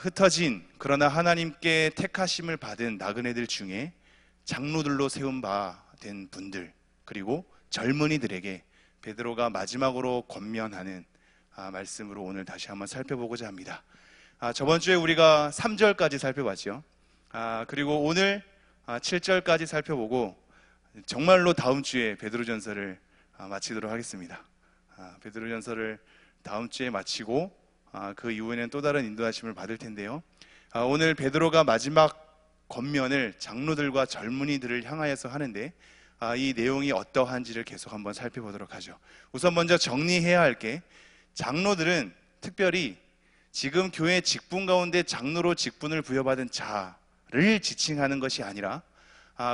흩어진 그러나 하나님께 택하심을 받은 나그네들 중에 장로들로 세운 바 된 분들, 그리고 젊은이들에게 베드로가 마지막으로 권면하는 말씀으로 오늘 다시 한번 살펴보고자 합니다. 저번 주에 우리가 3절까지 살펴봤죠. 그리고 오늘 7절까지 살펴보고 정말로 다음 주에 베드로전서를 마치도록 하겠습니다. 베드로전서를 다음 주에 마치고 그 이후에는 또 다른 인도하심을 받을 텐데요. 오늘 베드로가 마지막 권면을 장로들과 젊은이들을 향하여서 하는데 이 내용이 어떠한지를 계속 한번 살펴보도록 하죠. 우선 먼저 정리해야 할 게, 장로들은 특별히 지금 교회 직분 가운데 장로로 직분을 부여받은 자를 지칭하는 것이 아니라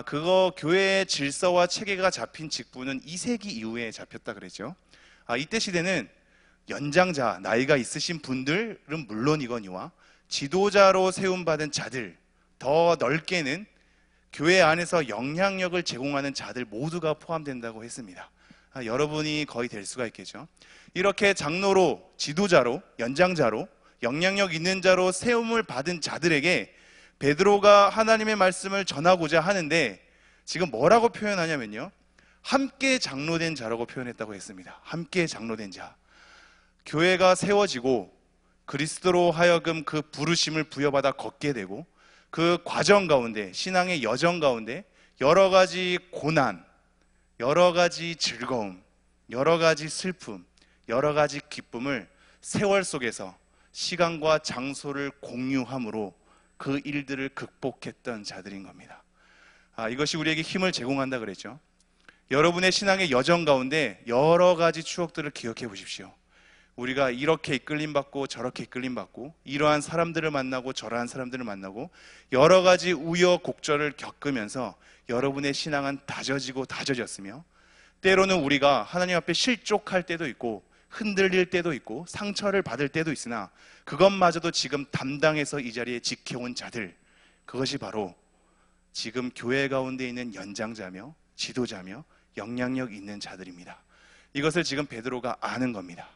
그거 교회의 질서와 체계가 잡힌 직분은 2세기 이후에 잡혔다 그랬죠. 이때 시대는 연장자, 나이가 있으신 분들은 물론이거니와 지도자로 세움받은 자들, 더 넓게는 교회 안에서 영향력을 제공하는 자들 모두가 포함된다고 했습니다. 여러분이 거의 될 수가 있겠죠. 이렇게 장로로, 지도자로, 연장자로, 영향력 있는 자로 세움을 받은 자들에게 베드로가 하나님의 말씀을 전하고자 하는데, 지금 뭐라고 표현하냐면요, 함께 장로된 자라고 표현했다고 했습니다. 함께 장로된 자. 교회가 세워지고 그리스도로 하여금 그 부르심을 부여받아 걷게 되고, 그 과정 가운데, 신앙의 여정 가운데 여러 가지 고난, 여러 가지 즐거움, 여러 가지 슬픔, 여러 가지 기쁨을 세월 속에서 시간과 장소를 공유함으로 그 일들을 극복했던 자들인 겁니다. 이것이 우리에게 힘을 제공한다 그랬죠. 여러분의 신앙의 여정 가운데 여러 가지 추억들을 기억해 보십시오. 우리가 이렇게 이끌림받고 저렇게 이끌림받고, 이러한 사람들을 만나고 저러한 사람들을 만나고, 여러 가지 우여곡절을 겪으면서 여러분의 신앙은 다져지고 다져졌으며, 때로는 우리가 하나님 앞에 실족할 때도 있고 흔들릴 때도 있고 상처를 받을 때도 있으나, 그것마저도 지금 담당해서 이 자리에 지켜온 자들, 그것이 바로 지금 교회 가운데 있는 연장자며 지도자며 영향력 있는 자들입니다. 이것을 지금 베드로가 아는 겁니다.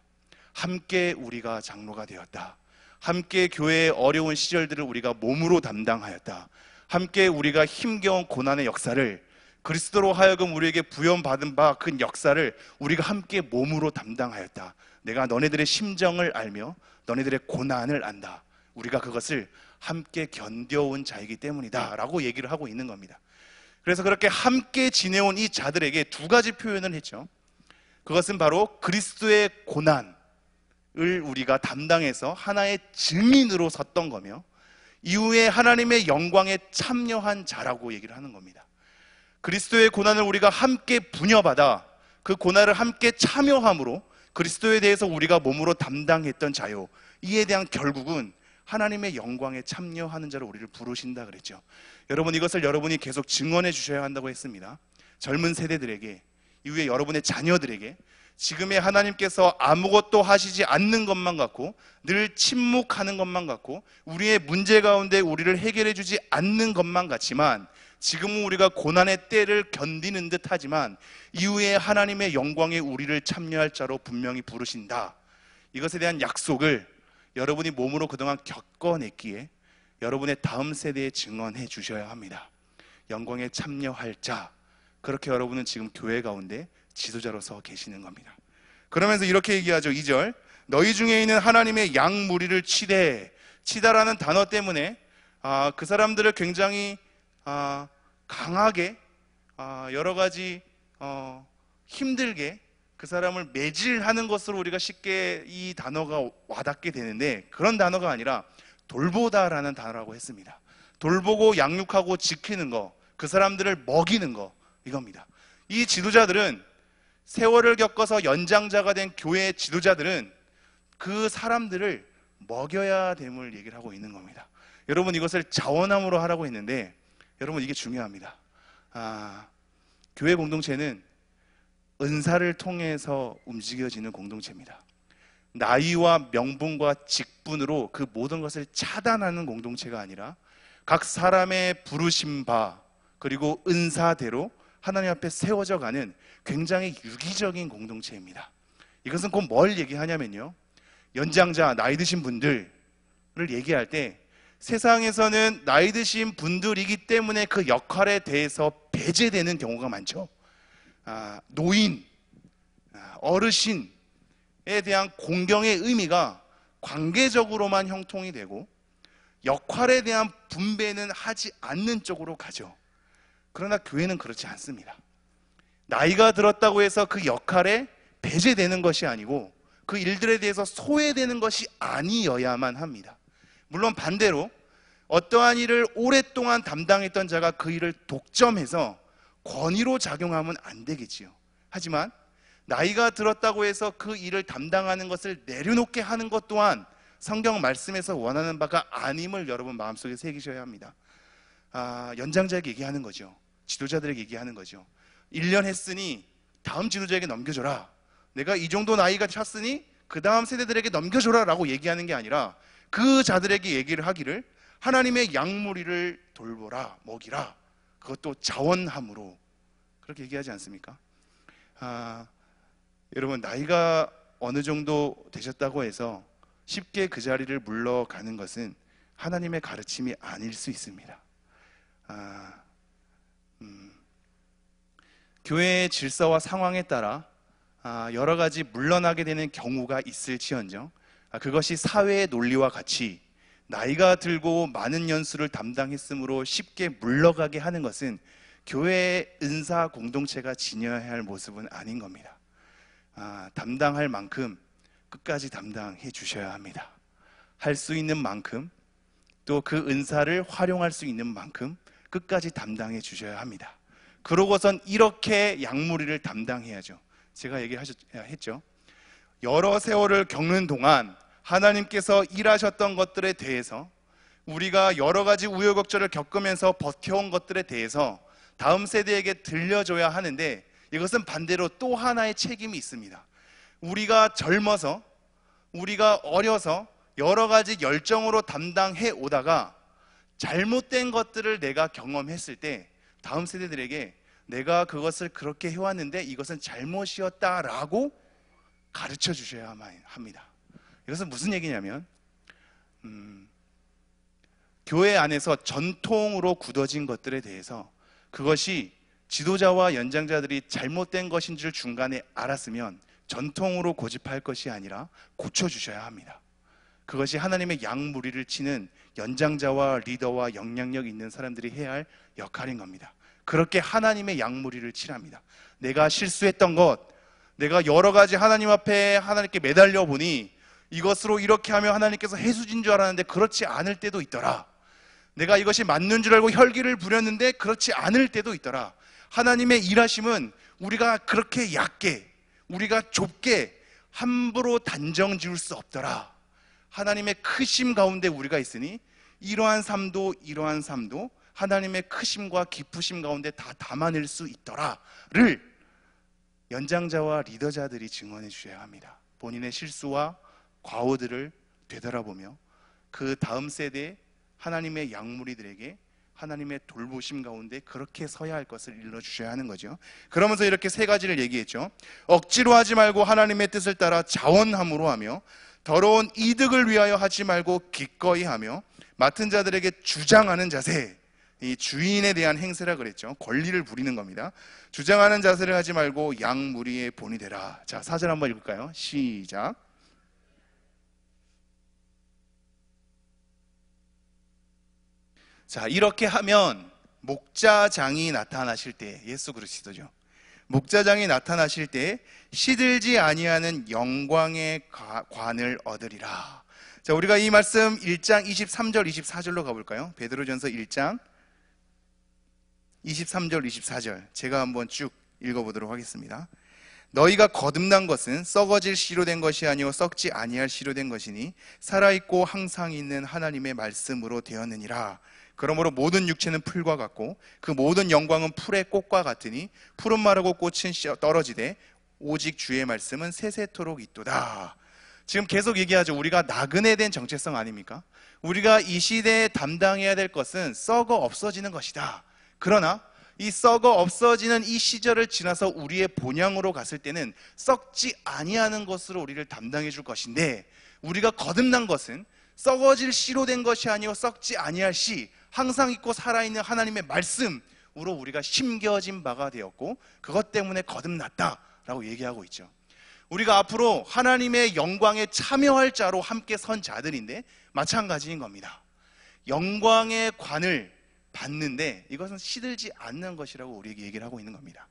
함께 우리가 장로가 되었다. 함께 교회의 어려운 시절들을 우리가 몸으로 담당하였다. 함께 우리가 힘겨운 고난의 역사를, 그리스도로 하여금 우리에게 부여받은 바 그 역사를 우리가 함께 몸으로 담당하였다. 내가 너네들의 심정을 알며 너네들의 고난을 안다. 우리가 그것을 함께 견뎌온 자이기 때문이다 라고 얘기를 하고 있는 겁니다. 그래서 그렇게 함께 지내온 이 자들에게 두 가지 표현을 했죠. 그것은 바로 그리스도의 고난을 우리가 담당해서 하나의 증인으로 섰던 거며, 이후에 하나님의 영광에 참여한 자라고 얘기를 하는 겁니다. 그리스도의 고난을 우리가 함께 부여받아 그 고난을 함께 참여함으로 그리스도에 대해서 우리가 몸으로 담당했던 자요, 이에 대한 결국은 하나님의 영광에 참여하는 자로 우리를 부르신다 그랬죠. 여러분, 이것을 여러분이 계속 증언해 주셔야 한다고 했습니다. 젊은 세대들에게, 이후에 여러분의 자녀들에게, 지금의 하나님께서 아무것도 하시지 않는 것만 같고 늘 침묵하는 것만 같고 우리의 문제 가운데 우리를 해결해 주지 않는 것만 같지만, 지금은 우리가 고난의 때를 견디는 듯 하지만 이후에 하나님의 영광에 우리를 참여할 자로 분명히 부르신다. 이것에 대한 약속을 여러분이 몸으로 그동안 겪어냈기에 여러분의 다음 세대에 증언해 주셔야 합니다. 영광에 참여할 자, 그렇게 여러분은 지금 교회 가운데 지도자로서 계시는 겁니다. 그러면서 이렇게 얘기하죠. 2절, 너희 중에 있는 하나님의 양 무리를 치되, 치다라는 단어 때문에 그 사람들을 굉장히 강하게 여러 가지 힘들게 그 사람을 매질하는 것으로 우리가 쉽게 이 단어가 와닿게 되는데, 그런 단어가 아니라 돌보다라는 단어라고 했습니다. 돌보고 양육하고 지키는 거, 그 사람들을 먹이는 거, 이겁니다. 이 지도자들은, 세월을 겪어서 연장자가 된 교회의 지도자들은 그 사람들을 먹여야 됨을 얘기를 하고 있는 겁니다. 여러분, 이것을 자원함으로 하라고 했는데, 여러분, 이게 중요합니다. 교회 공동체는 은사를 통해서 움직여지는 공동체입니다. 나이와 명분과 직분으로 그 모든 것을 차단하는 공동체가 아니라 각 사람의 부르심 바 그리고 은사대로 하나님 앞에 세워져 가는 굉장히 유기적인 공동체입니다. 이것은 곧 뭘 얘기하냐면요, 연장자, 나이 드신 분들, 얘기할 때 세상에서는 나이 드신 분들이기 때문에 그 역할에 대해서 배제되는 경우가 많죠. 노인, 어르신에 대한 공경의 의미가 관계적으로만 형통이 되고 역할에 대한 분배는 하지 않는 쪽으로 가죠. 그러나 교회는 그렇지 않습니다. 나이가 들었다고 해서 그 역할에 배제되는 것이 아니고 그 일들에 대해서 소외되는 것이 아니어야만 합니다. 물론 반대로 어떠한 일을 오랫동안 담당했던 자가 그 일을 독점해서 권위로 작용하면 안 되겠지요. 하지만 나이가 들었다고 해서 그 일을 담당하는 것을 내려놓게 하는 것 또한 성경 말씀에서 원하는 바가 아님을 여러분 마음속에 새기셔야 합니다. 연장자에게 얘기하는 거죠. 지도자들에게 얘기하는 거죠. 1년 했으니 다음 지도자에게 넘겨줘라. 내가 이 정도 나이가 찼으니 그 다음 세대들에게 넘겨줘라 라고 얘기하는 게 아니라 그 자들에게 얘기를 하기를 하나님의 양무리를 돌보라, 먹이라. 그것도 자원함으로 그렇게 얘기하지 않습니까? 여러분, 나이가 어느 정도 되셨다고 해서 쉽게 그 자리를 물러가는 것은 하나님의 가르침이 아닐 수 있습니다. 교회의 질서와 상황에 따라 여러 가지 물러나게 되는 경우가 있을지언정 그것이 사회의 논리와 같이 나이가 들고 많은 연수를 담당했으므로 쉽게 물러가게 하는 것은 교회의 은사 공동체가 지녀야 할 모습은 아닌 겁니다. 담당할 만큼 끝까지 담당해 주셔야 합니다. 할 수 있는 만큼 또 그 은사를 활용할 수 있는 만큼 끝까지 담당해 주셔야 합니다. 그러고선 이렇게 양무리를 담당해야죠. 제가 얘기했죠. 여러 세월을 겪는 동안 하나님께서 일하셨던 것들에 대해서 우리가 여러 가지 우여곡절을 겪으면서 버텨온 것들에 대해서 다음 세대에게 들려줘야 하는데 이것은 반대로 또 하나의 책임이 있습니다. 우리가 젊어서 우리가 어려서 여러 가지 열정으로 담당해 오다가 잘못된 것들을 내가 경험했을 때 다음 세대들에게 내가 그것을 그렇게 해왔는데 이것은 잘못이었다라고 가르쳐 주셔야만 합니다. 이것은 무슨 얘기냐면 교회 안에서 전통으로 굳어진 것들에 대해서 그것이 지도자와 연장자들이 잘못된 것인 줄 중간에 알았으면 전통으로 고집할 것이 아니라 고쳐주셔야 합니다. 그것이 하나님의 양무리를 치는 연장자와 리더와 영향력 있는 사람들이 해야 할 역할인 겁니다. 그렇게 하나님의 양무리를 치랍니다. 내가 실수했던 것, 내가 여러 가지 하나님 앞에 하나님께 매달려 보니 이것으로 이렇게 하면 하나님께서 해수진 줄 알았는데 그렇지 않을 때도 있더라. 내가 이것이 맞는 줄 알고 혈기를 부렸는데 그렇지 않을 때도 있더라. 하나님의 일하심은 우리가 그렇게 얕게, 우리가 좁게 함부로 단정 지을 수 없더라. 하나님의 크심 가운데 우리가 있으니 이러한 삶도 하나님의 크심과 기쁘심 가운데 다 담아낼 수 있더라를 연장자와 리더자들이 증언해 주셔야 합니다. 본인의 실수와 과오들을 되돌아보며 그 다음 세대 하나님의 양무리들에게 하나님의 돌보심 가운데 그렇게 서야 할 것을 일러주셔야 하는 거죠. 그러면서 이렇게 세 가지를 얘기했죠. 억지로 하지 말고 하나님의 뜻을 따라 자원함으로 하며 더러운 이득을 위하여 하지 말고 기꺼이 하며 맡은 자들에게 주장하는 자세, 이 주인에 대한 행세라 그랬죠. 권리를 부리는 겁니다. 주장하는 자세를 하지 말고 양무리의 본이 되라. 자, 4절 한번 읽을까요? 시작. 자, 이렇게 하면 목자장이 나타나실 때, 예수 그리스도죠. 목자장이 나타나실 때 시들지 아니하는 영광의 관을 얻으리라. 자, 우리가 이 말씀 1장 23절 24절로 가볼까요? 베드로전서 1장 23절 24절 제가 한번 쭉 읽어보도록 하겠습니다. 너희가 거듭난 것은 썩어질 씨로 된 것이 아니요 썩지 아니할 씨로 된 것이니 살아있고 항상 있는 하나님의 말씀으로 되었느니라. 그러므로 모든 육체는 풀과 같고 그 모든 영광은 풀의 꽃과 같으니 풀은 마르고 꽃은 떨어지되 오직 주의 말씀은 세세토록 있도다. 지금 계속 얘기하죠. 우리가 나그네 된 정체성 아닙니까? 우리가 이 시대에 담당해야 될 것은 썩어 없어지는 것이다. 그러나 이 썩어 없어지는 이 시절을 지나서 우리의 본향으로 갔을 때는 썩지 아니하는 것으로 우리를 담당해 줄 것인데 우리가 거듭난 것은 썩어질 씨로 된 것이 아니요 썩지 아니할 씨, 항상 있고 살아있는 하나님의 말씀으로 우리가 심겨진 바가 되었고 그것 때문에 거듭났다라고 얘기하고 있죠. 우리가 앞으로 하나님의 영광에 참여할 자로 함께 선 자들인데 마찬가지인 겁니다. 영광의 관을 받는데 이것은 시들지 않는 것이라고 우리에게 얘기를 하고 있는 겁니다.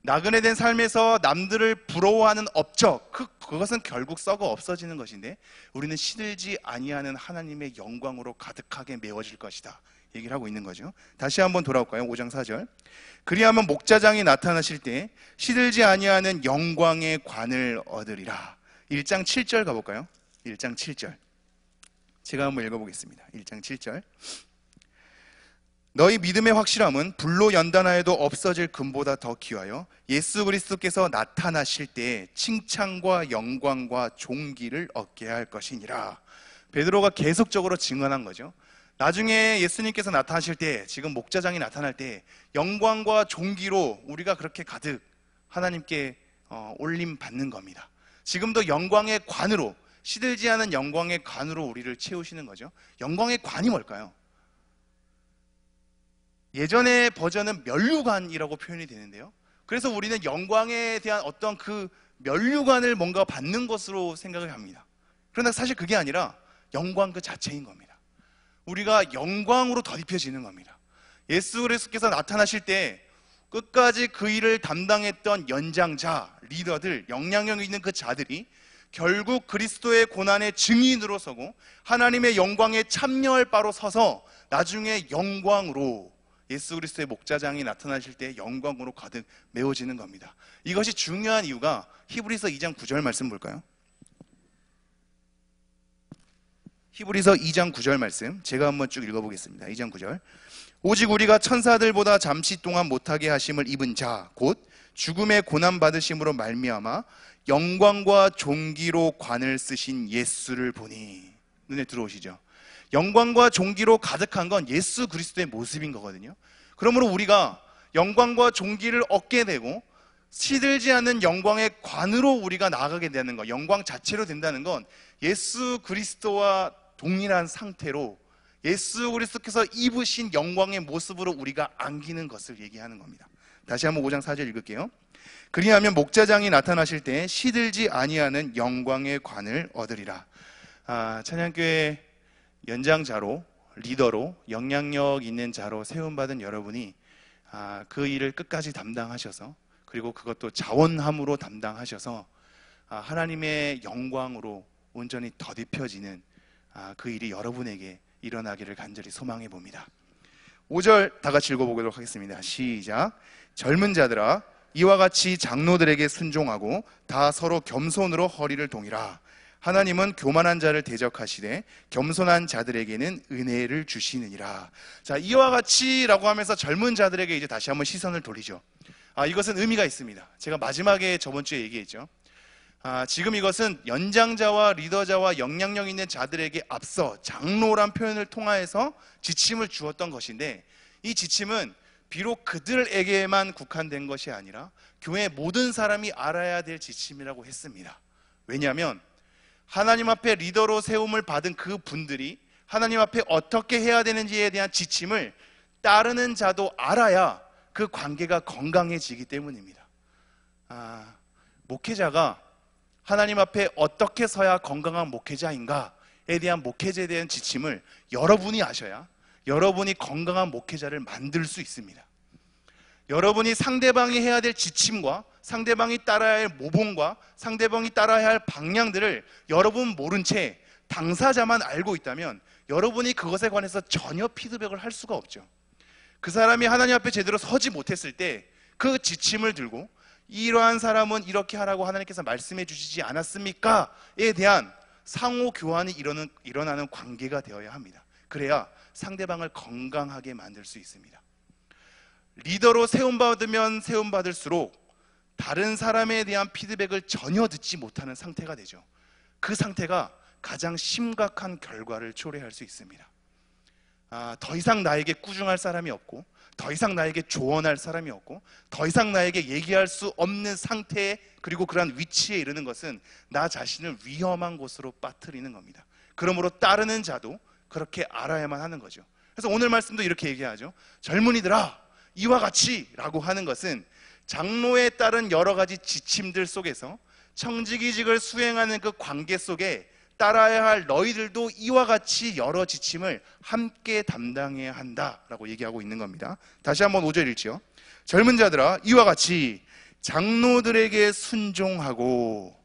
나그네 된 삶에서 남들을 부러워하는 업적, 그것은 결국 썩어 없어지는 것인데 우리는 시들지 아니하는 하나님의 영광으로 가득하게 메워질 것이다 얘기를 하고 있는 거죠. 다시 한번 돌아올까요? 5장 4절. 그리하면 목자장이 나타나실 때 시들지 아니하는 영광의 관을 얻으리라. 1장 7절 가볼까요? 1장 7절. 제가 한번 읽어보겠습니다. 1장 7절. 너희 믿음의 확실함은 불로 연단하여도 없어질 금보다 더 귀하여 예수 그리스도께서 나타나실 때 칭찬과 영광과 존귀를 얻게 할 것이니라. 베드로가 계속적으로 증언한 거죠. 나중에 예수님께서 나타나실 때, 지금 목자장이 나타날 때 영광과 존귀로 우리가 그렇게 가득 하나님께 올림 받는 겁니다. 지금도 영광의 관으로, 시들지 않은 영광의 관으로 우리를 채우시는 거죠. 영광의 관이 뭘까요? 예전의 버전은 면류관이라고 표현이 되는데요, 그래서 우리는 영광에 대한 어떤 그 면류관을 뭔가 받는 것으로 생각을 합니다. 그러나 사실 그게 아니라 영광 그 자체인 겁니다. 우리가 영광으로 덧입혀지는 겁니다. 예수 그리스도께서 나타나실 때 끝까지 그 일을 담당했던 연장자, 리더들, 영향력 있는 그 자들이 결국 그리스도의 고난의 증인으로 서고 하나님의 영광에 참여할 바로 서서 나중에 영광으로, 예수 그리스도의 목자장이 나타나실 때 영광으로 가득 메워지는 겁니다. 이것이 중요한 이유가 히브리서 2장 9절 말씀 볼까요? 히브리서 2장 9절 말씀 제가 한번 쭉 읽어보겠습니다. 2장 9절. 오직 우리가 천사들보다 잠시 동안 못하게 하심을 입은 자 곧 죽음의 고난 받으심으로 말미암아 영광과 존귀로 관을 쓰신 예수를 보니. 눈에 들어오시죠? 영광과 존귀로 가득한 건 예수 그리스도의 모습인 거거든요. 그러므로 우리가 영광과 존귀를 얻게 되고 시들지 않는 영광의 관으로 우리가 나아가게 되는 것, 영광 자체로 된다는 건 예수 그리스도와 동일한 상태로 예수 그리스도께서 입으신 영광의 모습으로 우리가 안기는 것을 얘기하는 겁니다. 다시 한번 5장 4절 읽을게요. 그리하면 목자장이 나타나실 때 시들지 아니하는 영광의 관을 얻으리라. 찬양교회 연장자로, 리더로, 영향력 있는 자로 세움받은 여러분이 그 일을 끝까지 담당하셔서, 그리고 그것도 자원함으로 담당하셔서 하나님의 영광으로 온전히 덧입혀지는 그 일이 여러분에게 일어나기를 간절히 소망해 봅니다. 5절 다 같이 읽어보도록 하겠습니다. 시작. 젊은 자들아 이와 같이 장로들에게 순종하고 다 서로 겸손으로 허리를 동이라. 하나님은 교만한 자를 대적하시되 겸손한 자들에게는 은혜를 주시느니라. 자, 이와 같이라고 하면서 젊은 자들에게 이제 다시 한번 시선을 돌리죠. 이것은 의미가 있습니다. 제가 마지막에 저번 주에 얘기했죠. 지금 이것은 연장자와 리더자와 영향력 있는 자들에게 앞서 장로란 표현을 통하여서 지침을 주었던 것인데, 이 지침은 비록 그들에게만 국한된 것이 아니라 교회 모든 사람이 알아야 될 지침이라고 했습니다. 왜냐하면 하나님 앞에 리더로 세움을 받은 그 분들이 하나님 앞에 어떻게 해야 되는지에 대한 지침을 따르는 자도 알아야 그 관계가 건강해지기 때문입니다. 목회자가 하나님 앞에 어떻게 서야 건강한 목회자인가에 대한 목회자에 대한 지침을 여러분이 아셔야 여러분이 건강한 목회자를 만들 수 있습니다. 여러분이 상대방이 해야 될 지침과 상대방이 따라야 할 모범과 상대방이 따라야 할 방향들을 여러분 모른 채 당사자만 알고 있다면 여러분이 그것에 관해서 전혀 피드백을 할 수가 없죠. 그 사람이 하나님 앞에 제대로 서지 못했을 때 그 지침을 들고 이러한 사람은 이렇게 하라고 하나님께서 말씀해 주시지 않았습니까?에 대한 상호 교환이 일어나는 관계가 되어야 합니다. 그래야 상대방을 건강하게 만들 수 있습니다. 리더로 세움받으면 세움받을수록 다른 사람에 대한 피드백을 전혀 듣지 못하는 상태가 되죠. 그 상태가 가장 심각한 결과를 초래할 수 있습니다. 더 이상 나에게 꾸중할 사람이 없고, 더 이상 나에게 조언할 사람이 없고, 더 이상 나에게 얘기할 수 없는 상태에, 그리고 그러한 위치에 이르는 것은 나 자신을 위험한 곳으로 빠뜨리는 겁니다. 그러므로 따르는 자도 그렇게 알아야만 하는 거죠. 그래서 오늘 말씀도 이렇게 얘기하죠. 젊은이들아, 이와 같이 라고 하는 것은 장로에 따른 여러 가지 지침들 속에서 청지기직을 수행하는 그 관계 속에 따라야 할 너희들도 이와 같이 여러 지침을 함께 담당해야 한다라고 얘기하고 있는 겁니다. 다시 한번 5절 읽지요. 젊은 자들아, 이와 같이 장로들에게 순종하고.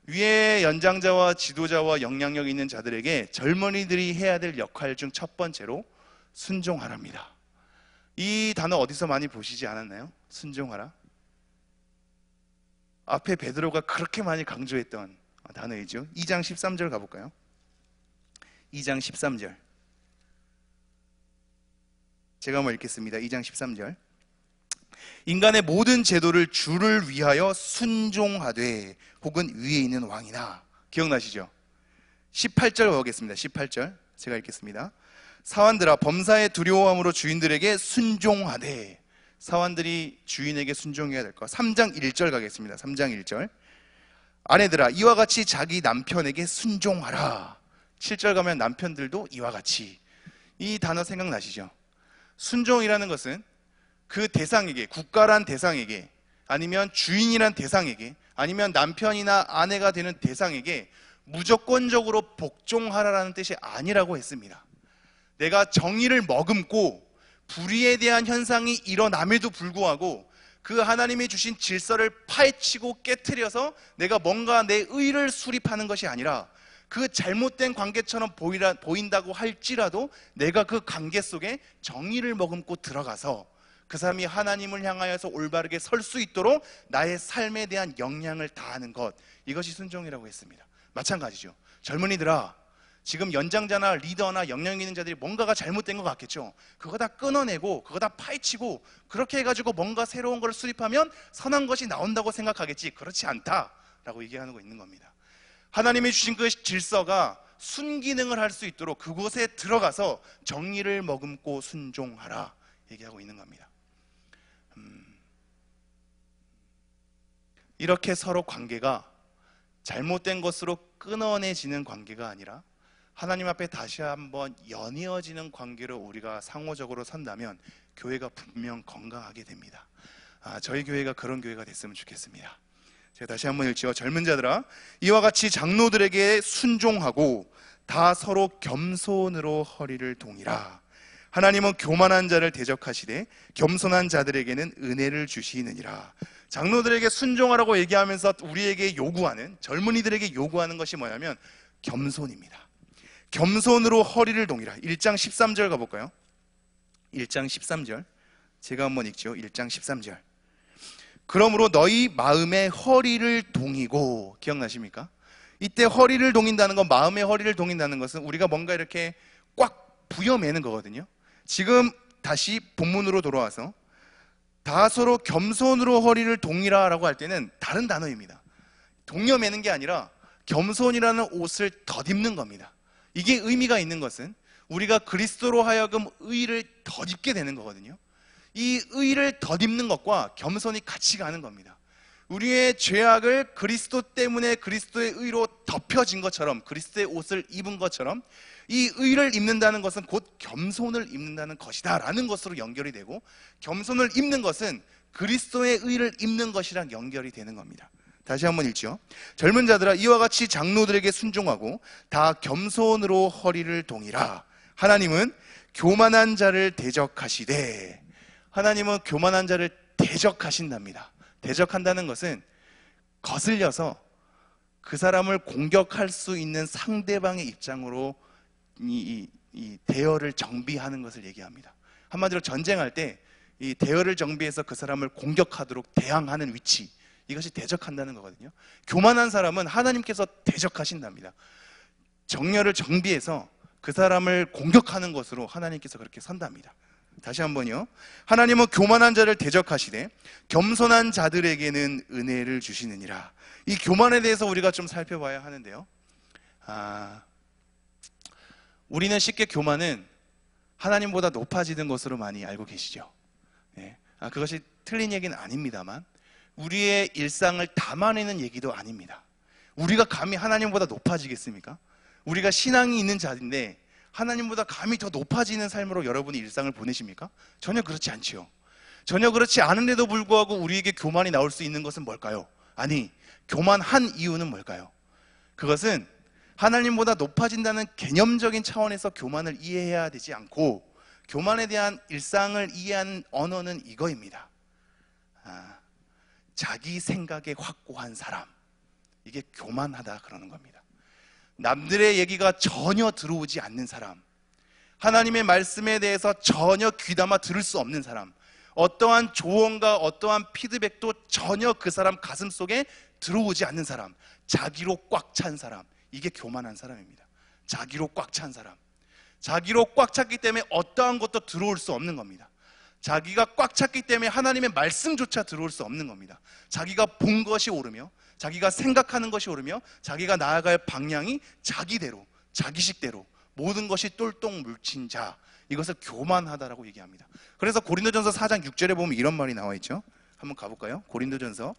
위에 연장자와 지도자와 영향력 있는 자들에게 젊은이들이 해야 될 역할 중 첫 번째로 순종하랍니다. 이 단어 어디서 많이 보시지 않았나요? 순종하라. 앞에 베드로가 그렇게 많이 강조했던 단어이죠. 2장 13절 가볼까요? 2장 13절 제가 한번 읽겠습니다. 2장 13절 인간의 모든 제도를 주를 위하여 순종하되 혹은 위에 있는 왕이나. 기억나시죠? 18절 보겠습니다. 18절 제가 읽겠습니다. 사환들아, 범사의 두려워함으로 주인들에게 순종하되. 사환들이 주인에게 순종해야 될 것. 3장 1절 가겠습니다. 3장 1절 아내들아, 이와 같이 자기 남편에게 순종하라. 7절 가면 남편들도 이와 같이. 이 단어 생각나시죠? 순종이라는 것은 그 대상에게, 국가란 대상에게, 아니면 주인이란 대상에게, 아니면 남편이나 아내가 되는 대상에게 무조건적으로 복종하라라는 뜻이 아니라고 했습니다. 내가 정의를 머금고 불의에 대한 현상이 일어남에도 불구하고 그 하나님이 주신 질서를 파헤치고 깨트려서 내가 뭔가 내 의를 수립하는 것이 아니라 그 잘못된 관계처럼 보인다고 할지라도 내가 그 관계 속에 정의를 머금고 들어가서 그 사람이 하나님을 향하여서 올바르게 설 수 있도록 나의 삶에 대한 영향을 다하는 것, 이것이 순종이라고 했습니다. 마찬가지죠. 젊은이들아, 지금 연장자나 리더나 영향력 있는 자들이 뭔가가 잘못된 것 같겠죠. 그거 다 끊어내고 그거 다 파헤치고 그렇게 해가지고 뭔가 새로운 걸 수립하면 선한 것이 나온다고 생각하겠지. 그렇지 않다라고 얘기하고 있는 겁니다. 하나님이 주신 그 질서가 순기능을 할 수 있도록 그곳에 들어가서 정의를 머금고 순종하라 얘기하고 있는 겁니다. 이렇게 서로 관계가 잘못된 것으로 끊어내지는 관계가 아니라 하나님 앞에 다시 한번 연이어지는 관계로 우리가 상호적으로 선다면 교회가 분명 건강하게 됩니다. 저희 교회가 그런 교회가 됐으면 좋겠습니다. 제가 다시 한번 읽지요. 젊은 자들아, 이와 같이 장로들에게 순종하고 다 서로 겸손으로 허리를 동이라. 하나님은 교만한 자를 대적하시되 겸손한 자들에게는 은혜를 주시느니라. 장로들에게 순종하라고 얘기하면서 우리에게 요구하는, 젊은이들에게 요구하는 것이 뭐냐면 겸손입니다. 겸손으로 허리를 동이라. 1장 13절 가볼까요? 1장 13절 제가 한번 읽죠. 1장 13절 그러므로 너희 마음의 허리를 동이고. 기억나십니까? 이때 허리를 동인다는 건, 마음의 허리를 동인다는 것은 우리가 뭔가 이렇게 꽉 부여매는 거거든요. 지금 다시 본문으로 돌아와서 다 서로 겸손으로 허리를 동이라 라고 할 때는 다른 단어입니다. 동여매는 게 아니라 겸손이라는 옷을 덧입는 겁니다. 이게 의미가 있는 것은 우리가 그리스도로 하여금 의를 덧입게 되는 거거든요. 이 의를 덧입는 것과 겸손이 같이 가는 겁니다. 우리의 죄악을 그리스도 때문에 그리스도의 의로 덮여진 것처럼, 그리스도의 옷을 입은 것처럼 이 의를 입는다는 것은 곧 겸손을 입는다는 것이다 라는 것으로 연결이 되고, 겸손을 입는 것은 그리스도의 의를 입는 것이랑 연결이 되는 겁니다. 다시 한번 읽죠. 젊은 자들아, 이와 같이 장로들에게 순종하고 다 겸손으로 허리를 동이라. 하나님은 교만한 자를 대적하시되. 하나님은 교만한 자를 대적하신답니다. 대적한다는 것은 거슬려서 그 사람을 공격할 수 있는 상대방의 입장으로 이 대열을 정비하는 것을 얘기합니다. 한마디로 전쟁할 때 이 대열을 정비해서 그 사람을 공격하도록 대항하는 위치, 이것이 대적한다는 거거든요. 교만한 사람은 하나님께서 대적하신답니다. 정렬을 정비해서 그 사람을 공격하는 것으로 하나님께서 그렇게 선답니다. 다시 한번요. 하나님은 교만한 자를 대적하시되 겸손한 자들에게는 은혜를 주시느니라. 이 교만에 대해서 우리가 좀 살펴봐야 하는데요. 우리는 쉽게 교만은 하나님보다 높아지는 것으로 많이 알고 계시죠. 네. 그것이 틀린 얘기는 아닙니다만 우리의 일상을 담아내는 얘기도 아닙니다. 우리가 감히 하나님보다 높아지겠습니까? 우리가 신앙이 있는 자인데 하나님보다 감히 더 높아지는 삶으로 여러분이 일상을 보내십니까? 전혀 그렇지 않지요. 전혀 그렇지 않은데도 불구하고 우리에게 교만이 나올 수 있는 것은 뭘까요? 아니, 교만한 이유는 뭘까요? 그것은 하나님보다 높아진다는 개념적인 차원에서 교만을 이해해야 되지 않고, 교만에 대한 일상을 이해한 언어는 이거입니다. 자기 생각에 확고한 사람, 이게 교만하다 그러는 겁니다. 남들의 얘기가 전혀 들어오지 않는 사람, 하나님의 말씀에 대해서 전혀 귀담아 들을 수 없는 사람, 어떠한 조언과 어떠한 피드백도 전혀 그 사람 가슴 속에 들어오지 않는 사람, 자기로 꽉 찬 사람, 이게 교만한 사람입니다. 자기로 꽉 찬 사람, 자기로 꽉 찼기 때문에 어떠한 것도 들어올 수 없는 겁니다. 자기가 꽉 찼기 때문에 하나님의 말씀조차 들어올 수 없는 겁니다. 자기가 본 것이 옳으며, 자기가 생각하는 것이 옳으며, 자기가 나아갈 방향이 자기대로, 자기식대로 모든 것이 똘똘 뭉친 자, 이것을 교만하다라고 얘기합니다. 그래서 고린도전서 4장 6절에 보면 이런 말이 나와 있죠. 한번 가볼까요? 고린도전서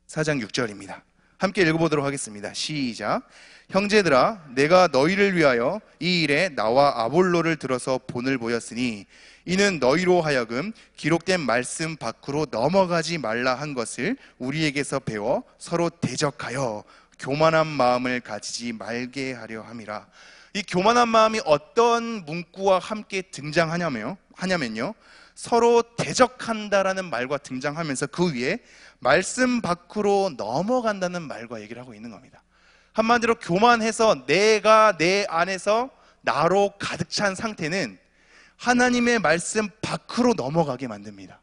4장 6절입니다. 함께 읽어보도록 하겠습니다. 시작. 형제들아, 내가 너희를 위하여 이 일에 나와 아볼로를 들어서 본을 보였으니 이는 너희로 하여금 기록된 말씀 밖으로 넘어가지 말라 한 것을 우리에게서 배워 서로 대적하여 교만한 마음을 가지지 말게 하려 함이라. 이 교만한 마음이 어떤 문구와 함께 등장하냐면요, 서로 대적한다라는 말과 등장하면서 그 위에 말씀 밖으로 넘어간다는 말과 얘기를 하고 있는 겁니다. 한마디로 교만해서 내가 내 안에서 나로 가득 찬 상태는 하나님의 말씀 밖으로 넘어가게 만듭니다.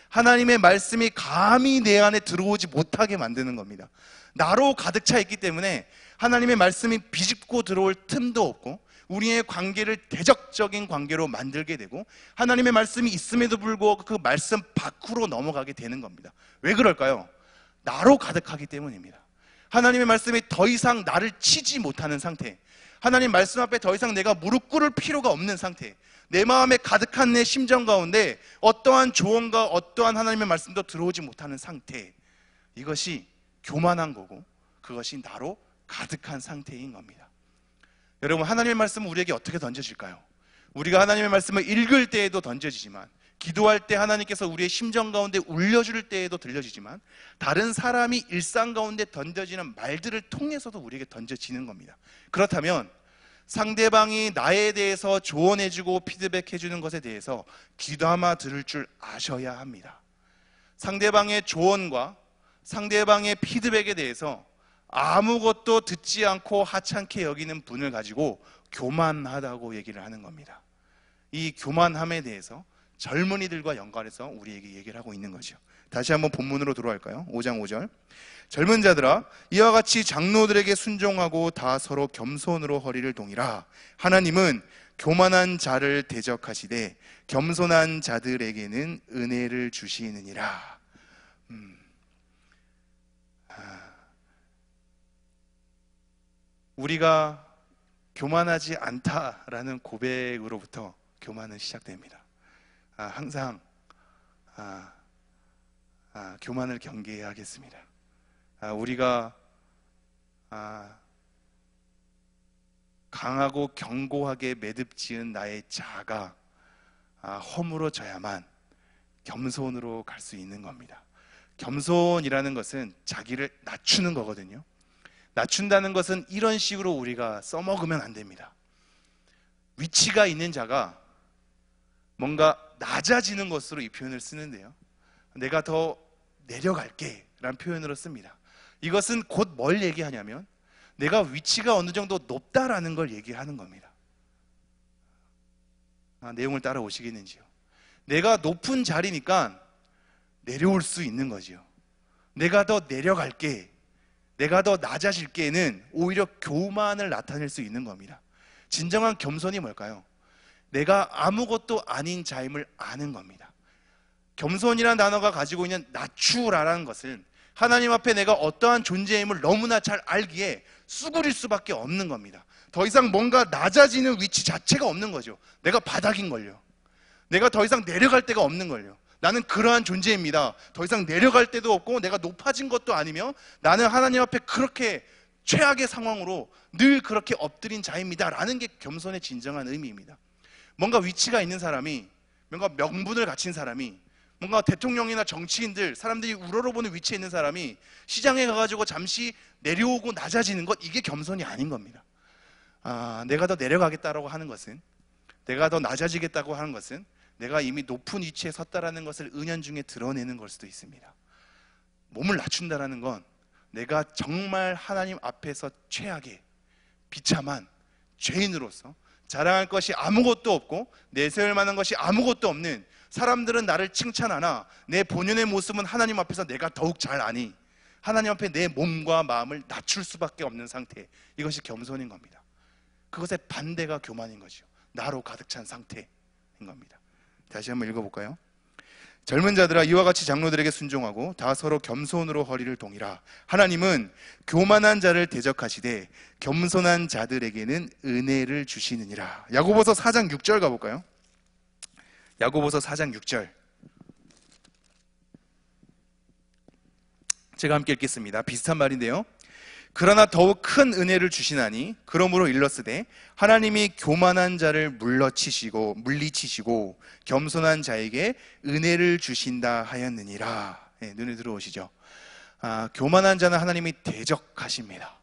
하나님의 말씀이 감히 내 안에 들어오지 못하게 만드는 겁니다. 나로 가득 차 있기 때문에 하나님의 말씀이 비집고 들어올 틈도 없고, 우리의 관계를 대적적인 관계로 만들게 되고, 하나님의 말씀이 있음에도 불구하고 그 말씀 밖으로 넘어가게 되는 겁니다. 왜 그럴까요? 나로 가득하기 때문입니다. 하나님의 말씀이 더 이상 나를 치지 못하는 상태, 하나님 말씀 앞에 더 이상 내가 무릎 꿇을 필요가 없는 상태, 내 마음에 가득한 내 심정 가운데 어떠한 조언과 어떠한 하나님의 말씀도 들어오지 못하는 상태, 이것이 교만한 거고, 그것이 나로 가득한 상태인 겁니다. 여러분, 하나님의 말씀은 우리에게 어떻게 던져질까요? 우리가 하나님의 말씀을 읽을 때에도 던져지지만, 기도할 때 하나님께서 우리의 심정 가운데 울려줄 때에도 들려지지만, 다른 사람이 일상 가운데 던져지는 말들을 통해서도 우리에게 던져지는 겁니다. 그렇다면 상대방이 나에 대해서 조언해주고 피드백해주는 것에 대해서 귀담아 들을 줄 아셔야 합니다. 상대방의 조언과 상대방의 피드백에 대해서 아무것도 듣지 않고 하찮게 여기는 분을 가지고 교만하다고 얘기를 하는 겁니다. 이 교만함에 대해서 젊은이들과 연관해서 우리에게 얘기를 하고 있는 거죠. 다시 한번 본문으로 들어갈까요? 5장 5절. 젊은 자들아, 이와 같이 장로들에게 순종하고 다 서로 겸손으로 허리를 동이라. 하나님은 교만한 자를 대적하시되 겸손한 자들에게는 은혜를 주시느니라. 우리가 교만하지 않다라는 고백으로부터 교만은 시작됩니다. 항상 교만을 경계하겠습니다. 우리가 강하고 견고하게 매듭지은 나의 자아가 허물어져야만 겸손으로 갈 수 있는 겁니다. 겸손이라는 것은 자기를 낮추는 거거든요. 낮춘다는 것은 이런 식으로 우리가 써먹으면 안 됩니다. 위치가 있는 자가 뭔가 낮아지는 것으로 이 표현을 쓰는데요, 내가 더 내려갈게 라는 표현으로 씁니다. 이것은 곧 뭘 얘기하냐면 내가 위치가 어느 정도 높다라는 걸 얘기하는 겁니다. 내용을 따라오시겠는지요? 내가 높은 자리니까 내려올 수 있는 거지요. 내가 더 내려갈게, 내가 더 낮아질게는 오히려 교만을 나타낼 수 있는 겁니다. 진정한 겸손이 뭘까요? 내가 아무것도 아닌 자임을 아는 겁니다. 겸손이라는 단어가 가지고 있는 낮추라는 것은 하나님 앞에 내가 어떠한 존재임을 너무나 잘 알기에 수그릴 수밖에 없는 겁니다. 더 이상 뭔가 낮아지는 위치 자체가 없는 거죠. 내가 바닥인 걸요. 내가 더 이상 내려갈 데가 없는 걸요. 나는 그러한 존재입니다. 더 이상 내려갈 데도 없고 내가 높아진 것도 아니며 나는 하나님 앞에 그렇게 최악의 상황으로 늘 그렇게 엎드린 자입니다 라는 게 겸손의 진정한 의미입니다. 뭔가 위치가 있는 사람이, 뭔가 명분을 갖춘 사람이, 뭔가 대통령이나 정치인들, 사람들이 우러러보는 위치에 있는 사람이 시장에 가가지고 잠시 내려오고 낮아지는 것, 이게 겸손이 아닌 겁니다. 내가 더 내려가겠다라고 하는 것은, 내가 더 낮아지겠다고 하는 것은 내가 이미 높은 위치에 섰다라는 것을 은연중에 드러내는 걸 수도 있습니다. 몸을 낮춘다라는 건 내가 정말 하나님 앞에서 최악의 비참한 죄인으로서 자랑할 것이 아무것도 없고 내세울 만한 것이 아무것도 없는, 사람들은 나를 칭찬하나 내 본연의 모습은 하나님 앞에서 내가 더욱 잘 아니 하나님 앞에 내 몸과 마음을 낮출 수밖에 없는 상태, 이것이 겸손인 겁니다. 그것의 반대가 교만인 거죠. 나로 가득 찬 상태인 겁니다. 다시 한번 읽어볼까요? 젊은 자들아 이와 같이 장로들에게 순종하고 다 서로 겸손으로 허리를 동이라. 하나님은 교만한 자를 대적하시되 겸손한 자들에게는 은혜를 주시느니라. 야고보서 4장 6절 가볼까요? 야고보서 4장 6절 제가 함께 읽겠습니다. 비슷한 말인데요. 그러나 더욱 큰 은혜를 주시나니 그러므로 일렀으되 하나님이 교만한 자를 물리치시고 겸손한 자에게 은혜를 주신다 하였느니라. 눈에 들어오시죠? 교만한 자는 하나님이 대적하십니다.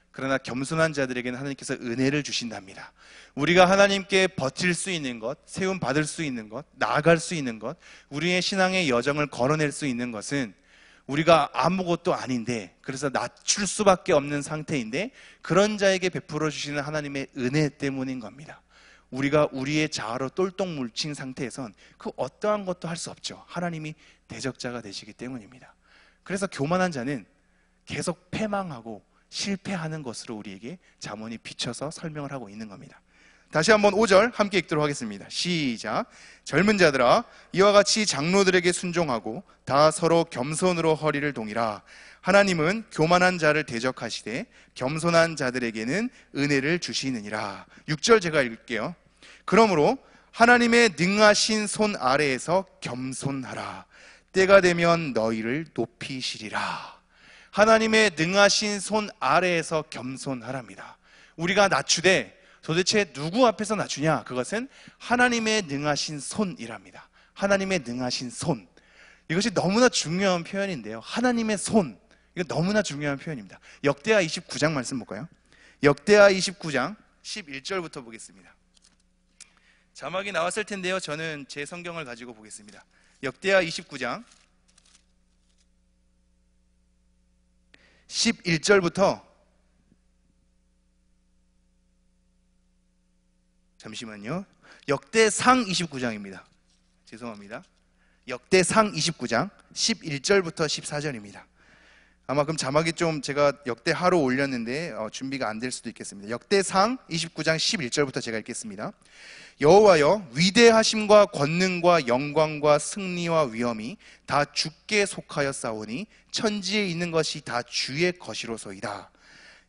그러나 겸손한 자들에게는 하나님께서 은혜를 주신답니다. 우리가 하나님께 버틸 수 있는 것, 세움 받을 수 있는 것, 나아갈 수 있는 것, 우리의 신앙의 여정을 걸어낼 수 있는 것은 우리가 아무것도 아닌데, 그래서 낮출 수밖에 없는 상태인데 그런 자에게 베풀어 주시는 하나님의 은혜 때문인 겁니다. 우리가 우리의 자아로 똘똘 뭉친 상태에선 그 어떠한 것도 할 수 없죠. 하나님이 대적자가 되시기 때문입니다. 그래서 교만한 자는 계속 패망하고 실패하는 것으로 우리에게 잠언이 비춰서 설명을 하고 있는 겁니다. 다시 한번 5절 함께 읽도록 하겠습니다. 시작. 젊은 자들아 이와 같이 장로들에게 순종하고 다 서로 겸손으로 허리를 동이라. 하나님은 교만한 자를 대적하시되 겸손한 자들에게는 은혜를 주시느니라. 6절 제가 읽을게요. 그러므로 하나님의 능하신 손 아래에서 겸손하라. 때가 되면 너희를 높이시리라. 하나님의 능하신 손 아래에서 겸손하랍니다. 우리가 낮추되 도대체 누구 앞에서 낮추냐? 그것은 하나님의 능하신 손이랍니다. 하나님의 능하신 손. 이것이 너무나 중요한 표현인데요. 하나님의 손. 이거 너무나 중요한 표현입니다. 역대하 29장 말씀 볼까요? 역대하 29장 11절부터 보겠습니다. 자막이 나왔을 텐데요. 저는 제 성경을 가지고 보겠습니다. 역대하 29장 11절부터 잠시만요. 역대상 29장입니다. 죄송합니다. 역대상 29장 11절부터 14절입니다. 아마 그럼 자막이 좀 제가 역대하로 올렸는데 준비가 안 될 수도 있겠습니다. 역대상 29장 11절부터 제가 읽겠습니다. 여호와여 위대하심과 권능과 영광과 승리와 위엄이 다 주께 속하였사오니 천지에 있는 것이 다 주의 것이로소이다.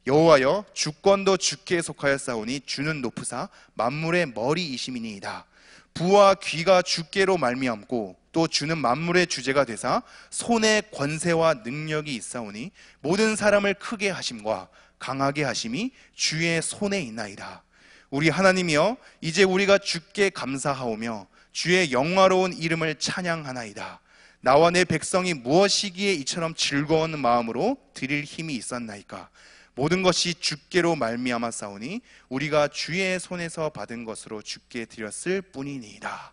여호와여 주권도 주께 속하였사오니 주는 높으사 만물의 머리이심이니이다. 부와 귀가 주께로 말미암고 또 주는 만물의 주제가 되사 손에 권세와 능력이 있사오니 모든 사람을 크게 하심과 강하게 하심이 주의 손에 있나이다. 우리 하나님이여 이제 우리가 주께 감사하오며 주의 영화로운 이름을 찬양하나이다. 나와 내 백성이 무엇이기에 이처럼 즐거운 마음으로 드릴 힘이 있었나이까. 모든 것이 주께로 말미암아 싸우니 우리가 주의 손에서 받은 것으로 주께 드렸을 뿐이니이다.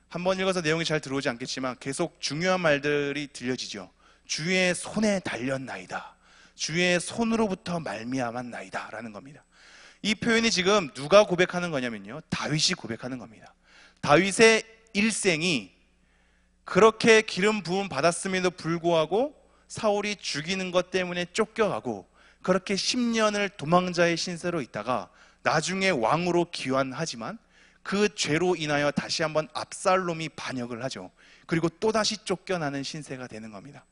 한번 읽어서 내용이 잘 들어오지 않겠지만 계속 중요한 말들이 들려지죠. 주의 손에 달렸나이다. 주의 손으로부터 말미암았나이다 라는 겁니다. 이 표현이 지금 누가 고백하는 거냐면요, 다윗이 고백하는 겁니다. 다윗의 일생이 그렇게 기름 부음 받았음에도 불구하고 사울이 죽이는 것 때문에 쫓겨가고 그렇게 10년을 도망자의 신세로 있다가 나중에 왕으로 귀환하지만 그 죄로 인하여 다시 한번 압살롬이 반역을 하죠. 그리고 또다시 쫓겨나는 신세가 되는 겁니다.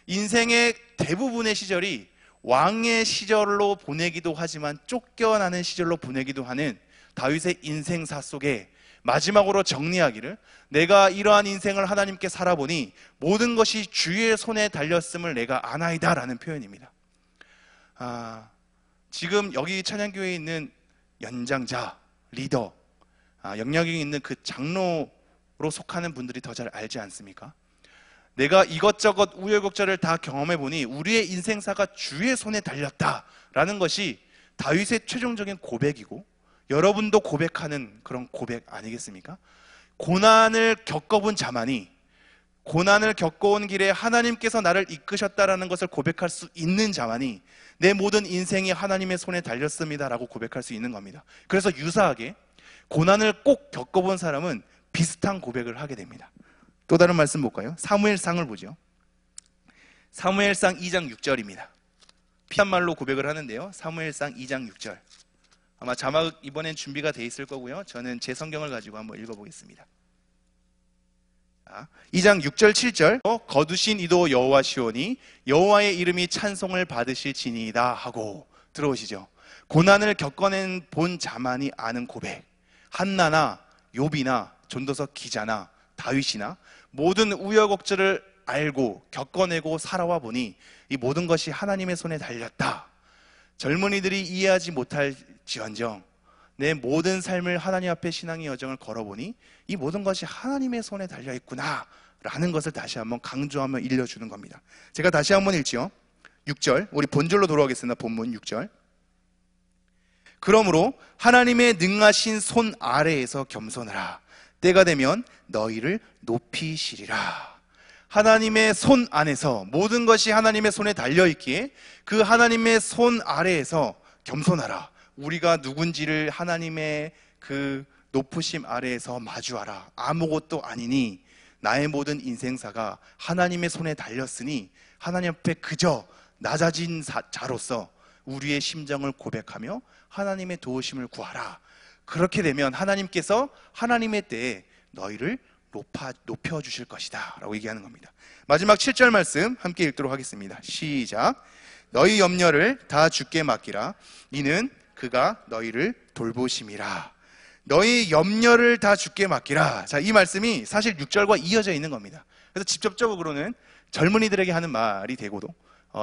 인생의 대부분의 시절이 왕의 시절로 보내기도 하지만 쫓겨나는 시절로 보내기도 하는 다윗의 인생사 속에 마지막으로 정리하기를, 내가 이러한 인생을 하나님께 살아보니 모든 것이 주의 손에 달렸음을 내가 아나이다 라는 표현입니다. 지금 여기 찬양교회에 있는 연장자, 리더, 영역이 있는 그 장로로 속하는 분들이 더 잘 알지 않습니까? 내가 이것저것 우여곡절을 다 경험해 보니 우리의 인생사가 주의 손에 달렸다라는 것이 다윗의 최종적인 고백이고, 여러분도 고백하는 그런 고백 아니겠습니까? 고난을 겪어본 자만이, 고난을 겪어온 길에 하나님께서 나를 이끄셨다라는 것을 고백할 수 있는 자만이 내 모든 인생이 하나님의 손에 달렸습니다라고 고백할 수 있는 겁니다. 그래서 유사하게 고난을 꼭 겪어본 사람은 비슷한 고백을 하게 됩니다. 또 다른 말씀 볼까요? 사무엘상을 보죠. 사무엘상 2장 6절입니다. 피한 말로 고백을 하는데요, 사무엘상 2장 6절. 아마 자막 이번엔 준비가 돼 있을 거고요, 저는 제 성경을 가지고 한번 읽어보겠습니다. 2장 6절 7절. 거두신 이도 여호와시오니 여호와의 이름이 찬송을 받으실지니이다 하고, 들어오시죠. 고난을 겪어낸 본 자만이 아는 고백. 한나나 욥이나 전도서 기자나 다윗이나 모든 우여곡절을 알고 겪어내고 살아와 보니 이 모든 것이 하나님의 손에 달렸다. 젊은이들이 이해하지 못할지언정 내 모든 삶을 하나님 앞에 신앙의 여정을 걸어보니 이 모든 것이 하나님의 손에 달려있구나 라는 것을 다시 한번 강조하며 일러주는 겁니다. 제가 다시 한번 읽지요. 6절, 우리 본절로 돌아오겠습니다. 본문 6절. 그러므로 하나님의 능하신 손 아래에서 겸손하라. 때가 되면 너희를 높이시리라. 하나님의 손 안에서, 모든 것이 하나님의 손에 달려있기에 그 하나님의 손 아래에서 겸손하라. 우리가 누군지를 하나님의 그 높으심 아래에서 마주하라. 아무것도 아니니 나의 모든 인생사가 하나님의 손에 달렸으니 하나님 앞에 그저 낮아진 자로서 우리의 심정을 고백하며 하나님의 도우심을 구하라. 그렇게 되면 하나님께서 하나님의 때에 너희를 높여주실 것이다 라고 얘기하는 겁니다. 마지막 7절 말씀 함께 읽도록 하겠습니다. 시작. 너희 염려를 다 주께 맡기라. 이는 그가 너희를 돌보심이라. 너희 염려를 다 주께 맡기라. 자, 이 말씀이 사실 6절과 이어져 있는 겁니다. 그래서 직접적으로는 젊은이들에게 하는 말이 되고도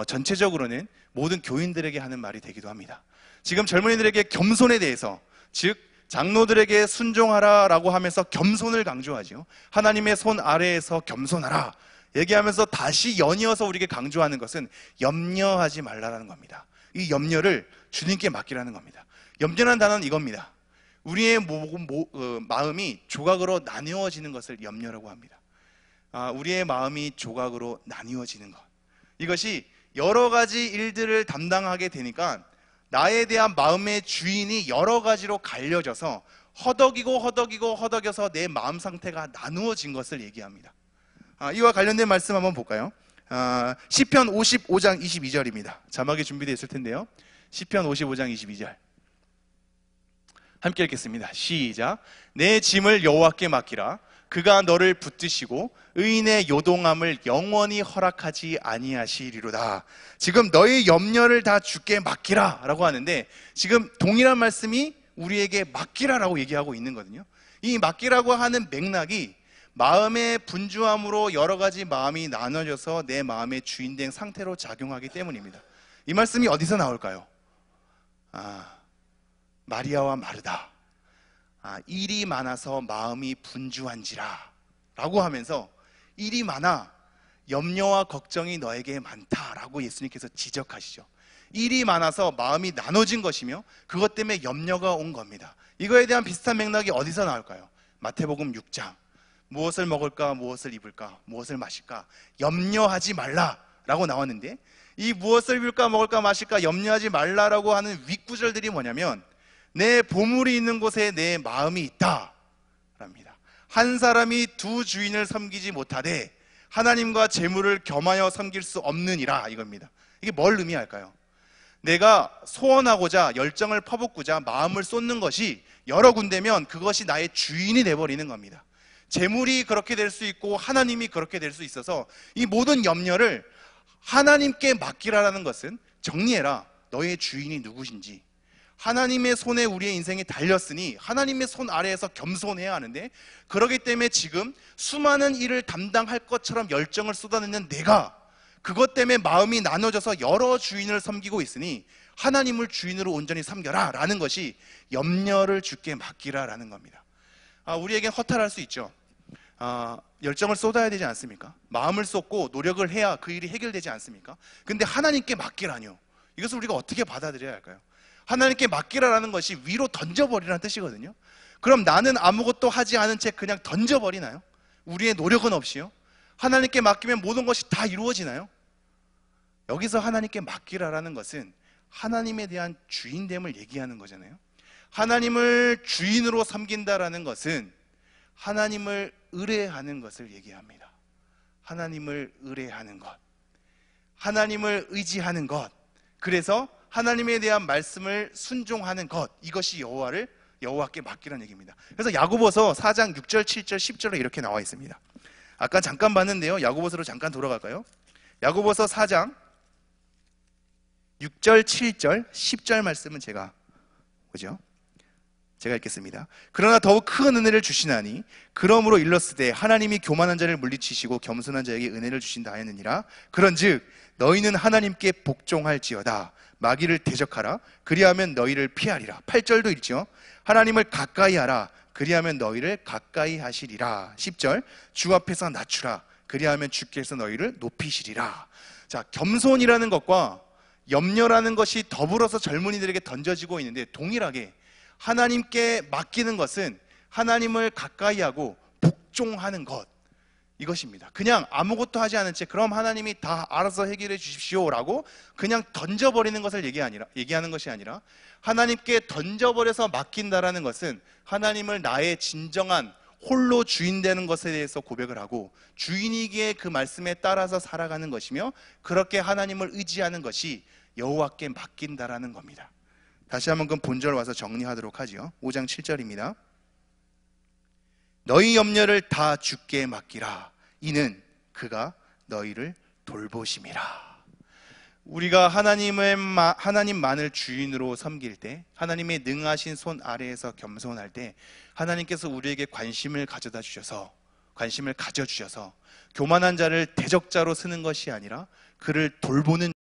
전체적으로는 모든 교인들에게 하는 말이 되기도 합니다. 지금 젊은이들에게 겸손에 대해서, 즉 장로들에게 순종하라라고 하면서 겸손을 강조하죠. 하나님의 손 아래에서 겸손하라 얘기하면서 다시 연이어서 우리에게 강조하는 것은 염려하지 말라라는 겁니다. 이 염려를 주님께 맡기라는 겁니다. 염려라는 단어는 이겁니다. 우리의 마음이 조각으로 나뉘어지는 것을 염려라고 합니다. 우리의 마음이 조각으로 나뉘어지는 것, 이것이 여러 가지 일들을 담당하게 되니까 나에 대한 마음의 주인이 여러 가지로 갈려져서 허덕여서 내 마음 상태가 나누어진 것을 얘기합니다. 이와 관련된 말씀 한번 볼까요? 시편 55장 22절입니다. 자막이 준비되어 있을 텐데요. 시편 55장 22절 함께 읽겠습니다. 시작. 내 짐을 여호와께 맡기라. 그가 너를 붙드시고 의인의 요동함을 영원히 허락하지 아니하시리로다. 지금 너의 염려를 다 주께 맡기라 라고 하는데, 지금 동일한 말씀이 우리에게 맡기라라고 얘기하고 있는 거거든요. 이 맡기라고 하는 맥락이 마음의 분주함으로 여러 가지 마음이 나눠져서 내 마음의 주인된 상태로 작용하기 때문입니다. 이 말씀이 어디서 나올까요? 마리아와 마르다. 일이 많아서 마음이 분주한지라 라고 하면서, 일이 많아, 염려와 걱정이 너에게 많다라고 예수님께서 지적하시죠. 일이 많아서 마음이 나눠진 것이며 그것 때문에 염려가 온 겁니다. 이거에 대한 비슷한 맥락이 어디서 나올까요? 마태복음 6장. 무엇을 먹을까, 무엇을 입을까, 무엇을 마실까 염려하지 말라라고 나왔는데, 이 무엇을 입을까, 먹을까, 마실까 염려하지 말라라고 하는 윗구절들이 뭐냐면, 내 보물이 있는 곳에 내 마음이 있다 랍니다. 한 사람이 두 주인을 섬기지 못하되 하나님과 재물을 겸하여 섬길 수 없느니라, 이겁니다. 이게 뭘 의미할까요? 내가 소원하고자 열정을 퍼붓고자 마음을 쏟는 것이 여러 군데면 그것이 나의 주인이 돼버리는 겁니다. 재물이 그렇게 될 수 있고 하나님이 그렇게 될 수 있어서 이 모든 염려를 하나님께 맡기라라는 것은, 정리해라. 너의 주인이 누구신지, 하나님의 손에 우리의 인생이 달렸으니 하나님의 손 아래에서 겸손해야 하는데, 그러기 때문에 지금 수많은 일을 담당할 것처럼 열정을 쏟아내는 내가 그것 때문에 마음이 나눠져서 여러 주인을 섬기고 있으니 하나님을 주인으로 온전히 섬겨라 라는 것이 염려를 주께 맡기라 라는 겁니다. 우리에겐 허탈할 수 있죠. 열정을 쏟아야 되지 않습니까? 마음을 쏟고 노력을 해야 그 일이 해결되지 않습니까? 근데 하나님께 맡기라뇨. 이것을 우리가 어떻게 받아들여야 할까요? 하나님께 맡기라라는 것이 위로 던져버리라는 뜻이거든요. 그럼 나는 아무것도 하지 않은 채 그냥 던져버리나요? 우리의 노력은 없이요? 하나님께 맡기면 모든 것이 다 이루어지나요? 여기서 하나님께 맡기라라는 것은 하나님에 대한 주인됨을 얘기하는 거잖아요. 하나님을 주인으로 섬긴다라는 것은 하나님을 의뢰하는 것을 얘기합니다. 하나님을 의뢰하는 것, 하나님을 의지하는 것, 그래서 하나님에 대한 말씀을 순종하는 것, 이것이 여호와께 맡기라는 얘기입니다. 그래서 야고보서 4장 6절, 7절, 10절에 이렇게 나와 있습니다. 아까 잠깐 봤는데요, 야고보서로 잠깐 돌아갈까요? 야고보서 4장 6절, 7절, 10절 말씀은 제가 읽겠습니다. 그러나 더욱 큰 은혜를 주시나니 그러므로 일렀으되 하나님이 교만한 자를 물리치시고 겸손한 자에게 은혜를 주신다 하였느니라. 그런즉 너희는 하나님께 복종할지어다. 마귀를 대적하라. 그리하면 너희를 피하리라. 8절도 읽죠. 하나님을 가까이 하라. 그리하면 너희를 가까이 하시리라. 10절 주 앞에서 낮추라. 그리하면 주께서 너희를 높이시리라. 자, 겸손이라는 것과 염려라는 것이 더불어서 젊은이들에게 던져지고 있는데, 동일하게 하나님께 맡기는 것은 하나님을 가까이 하고 복종하는 것, 이것입니다. 그냥 아무것도 하지 않은 채 그럼 하나님이 다 알아서 해결해 주십시오 라고 그냥 던져버리는 것을 얘기하는 것이 아니라, 하나님께 던져버려서 맡긴다라는 것은 하나님을 나의 진정한 홀로 주인 되는 것에 대해서 고백을 하고 주인이기에 그 말씀에 따라서 살아가는 것이며, 그렇게 하나님을 의지하는 것이 여호와께 맡긴다라는 겁니다. 다시 한번 그 본절 와서 정리하도록 하죠. 5장 7절입니다. 너희 염려를 다 주께 맡기라. 이는 그가 너희를 돌보심이라. 우리가 하나님만을 주인으로 섬길 때, 하나님의 능하신 손 아래에서 겸손할 때 하나님께서 우리에게 관심을 가져주셔서 교만한 자를 대적자로 쓰는 것이 아니라 그를 돌보는